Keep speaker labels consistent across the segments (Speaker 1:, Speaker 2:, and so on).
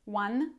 Speaker 1: 1,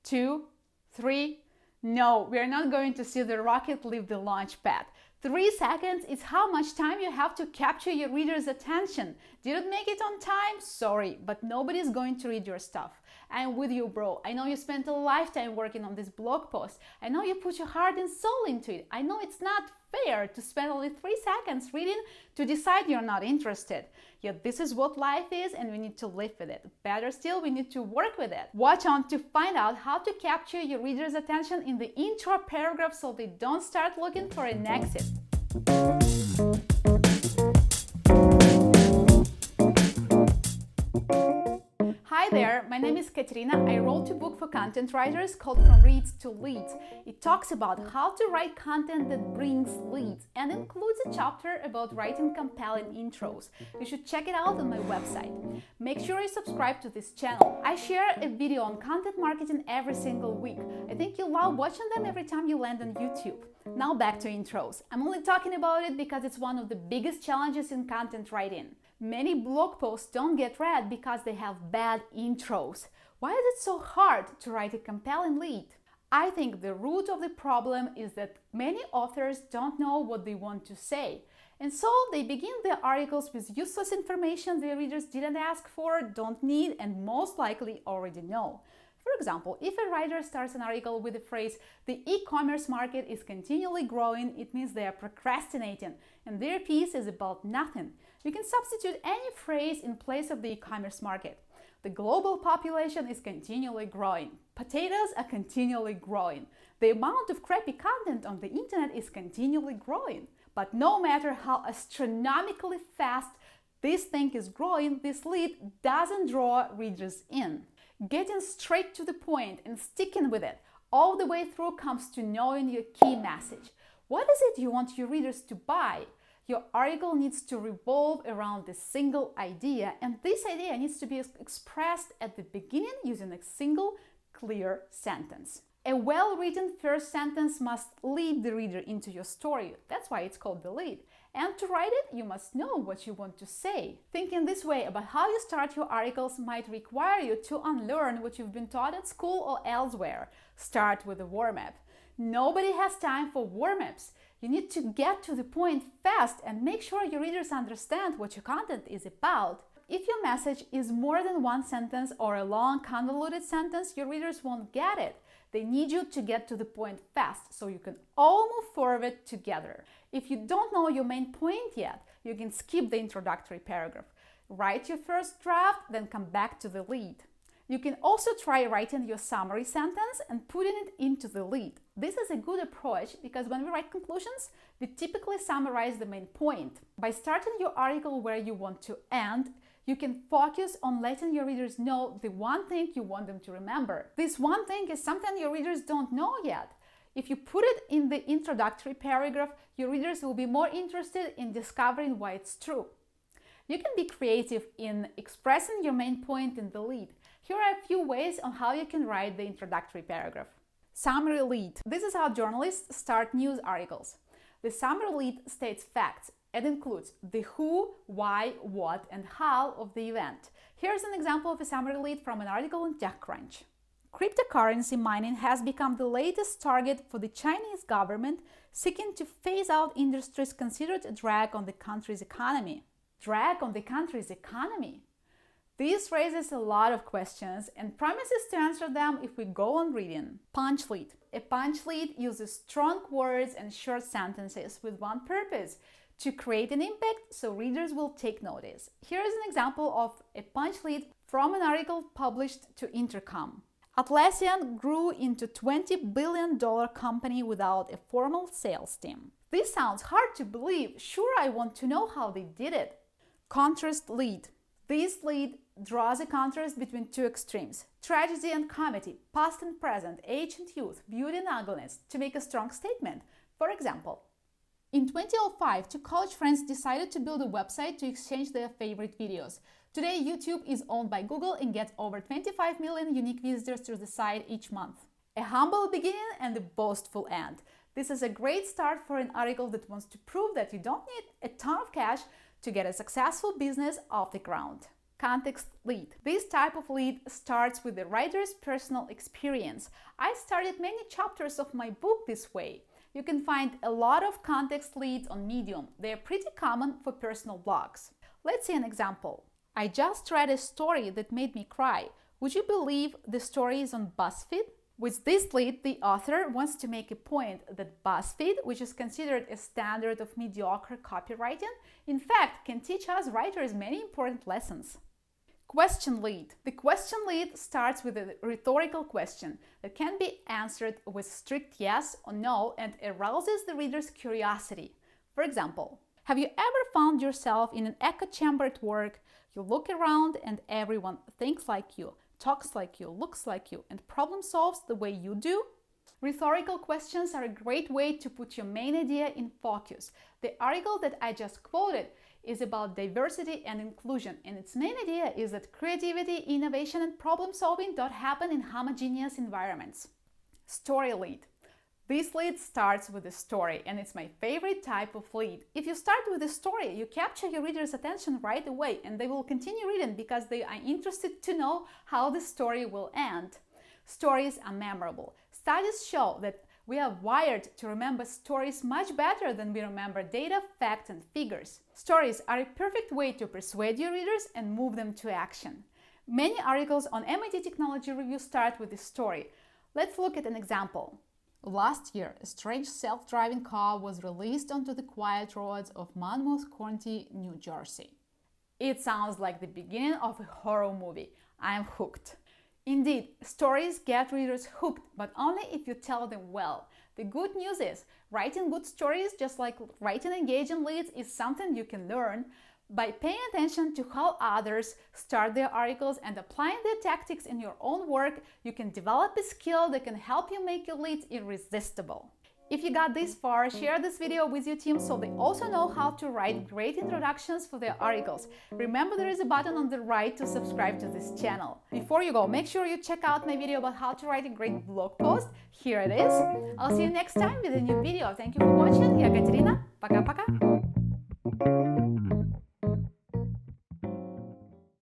Speaker 1: 2, 3. No, we are not going to see the rocket leave the launch pad. 3 seconds is how much time you have to capture your reader's attention. Didn't make it on time? Sorry, but nobody's going to read your stuff. I'm with you, bro. I know you spent a lifetime working on this blog post. I know you put your heart and soul into it. I know it's not fair to spend only 3 seconds reading to decide you're not interested. Yet this is what life is and we need to live with it. Better still, we need to work with it. Watch on to find out how to capture your reader's attention in the intro paragraph so they don't start looking for an exit. Hi there, my name is Katerina. I wrote a book for content writers called From Reads to Leads. It talks about how to write content that brings leads and includes a chapter about writing compelling intros. You should check it out on my website. Make sure you subscribe to this channel. I share a video on content marketing every single week. I think you'll love watching them every time you land on YouTube. Now back to intros. I'm only talking about it because it's one of the biggest challenges in content writing. Many blog posts don't get read because they have bad intros. Why is it so hard to write a compelling lead? I think the root of the problem is that many authors don't know what they want to say. And so they begin their articles with useless information their readers didn't ask for, don't need, and most likely already know. For example, if a writer starts an article with the phrase, "The e-commerce market is continually growing," it means they are procrastinating and their piece is about nothing. You can substitute any phrase in place of the e-commerce market. The global population is continually growing. Potatoes are continually growing. The amount of crappy content on the internet is continually growing. But no matter how astronomically fast this thing is growing, this lead doesn't draw readers in. Getting straight to the point and sticking with it all the way through comes to knowing your key message. What is it you want your readers to buy? Your article needs to revolve around a single idea, and this idea needs to be expressed at the beginning using a single, clear sentence. A well-written first sentence must lead the reader into your story. That's why it's called the lead. And to write it, you must know what you want to say. Thinking this way about how you start your articles might require you to unlearn what you've been taught at school or elsewhere. Start with a warm-up. Nobody has time for warm-ups. You need to get to the point fast and make sure your readers understand what your content is about. If your message is more than one sentence or a long, convoluted sentence, your readers won't get it. They need you to get to the point fast so you can all move forward together. If you don't know your main point yet, you can skip the introductory paragraph. Write your first draft, then come back to the lead. You can also try writing your summary sentence and putting it into the lead. This is a good approach because when we write conclusions, we typically summarize the main point. By starting your article where you want to end, you can focus on letting your readers know the one thing you want them to remember. This one thing is something your readers don't know yet. If you put it in the introductory paragraph, your readers will be more interested in discovering why it's true. You can be creative in expressing your main point in the lead. Here are a few ways on how you can write the introductory paragraph. Summary lead. This is how journalists start news articles. The summary lead states facts. It includes the who, why, what, and how of the event. Here's an example of a summary lead from an article in TechCrunch. Cryptocurrency mining has become the latest target for the Chinese government, seeking to phase out industries considered a drag on the country's economy. Drag on the country's economy? This raises a lot of questions and promises to answer them if we go on reading. Punch lead. A punch lead uses strong words and short sentences with one purpose: to create an impact so readers will take notice. Here is an example of a punch lead from an article published to Intercom. Atlassian grew into $20 billion company without a formal sales team. This sounds hard to believe. Sure, I want to know how they did it. Contrast lead. This lead draws a contrast between two extremes: tragedy and comedy, past and present, age and youth, beauty and ugliness, to make a strong statement. For example, in 2005, two college friends decided to build a website to exchange their favorite videos. Today, YouTube is owned by Google and gets over 25 million unique visitors to the site each month. A humble beginning and a boastful end. This is a great start for an article that wants to prove that you don't need a ton of cash to get a successful business off the ground. context lead. This type of lead starts with the writer's personal experience. I started many chapters of my book this way. You can find a lot of context leads on Medium. They are pretty common for personal blogs. Let's see an example. I just read a story that made me cry. Would you believe the story is on BuzzFeed? With this lead, the author wants to make a point that BuzzFeed, which is considered a standard of mediocre copywriting, in fact can teach us writers many important lessons. Question lead. The question lead starts with a rhetorical question that can be answered with strict yes or no and arouses the reader's curiosity. For example, have you ever found yourself in an echo chamber at work? You look around and everyone thinks like you, talks like you, looks like you, and problem solves the way you do? Rhetorical questions are a great way to put your main idea in focus. The article that I just quoted is about diversity and inclusion, and its main idea is that creativity, innovation, and problem solving don't happen in homogeneous environments. Story lead. This lead starts with a story, and it's my favorite type of lead. If you start with a story, you capture your reader's attention right away, and they will continue reading because they are interested to know how the story will end. Stories are memorable. Studies show that we are wired to remember stories much better than we remember data, facts, and figures. Stories are a perfect way to persuade your readers and move them to action. Many articles on MIT Technology Review start with a story. Let's look at an example. Last year, a strange self-driving car was released onto the quiet roads of Monmouth County, New Jersey. It sounds like the beginning of a horror movie. I'm hooked. Indeed, stories get readers hooked, but only if you tell them well. The good news is, writing good stories, just like writing engaging leads, is something you can learn. By paying attention to how others start their articles and applying their tactics in your own work, you can develop a skill that can help you make your leads irresistible. If you got this far, share this video with your team so they also know how to write great introductions for their articles. Remember, there is a button on the right to subscribe to this channel. Before you go, make sure you check out my video about how to write a great blog post. Here it is. I'll see you next time with a new video. Thank you for watching. Я Катерина. Пока-пока.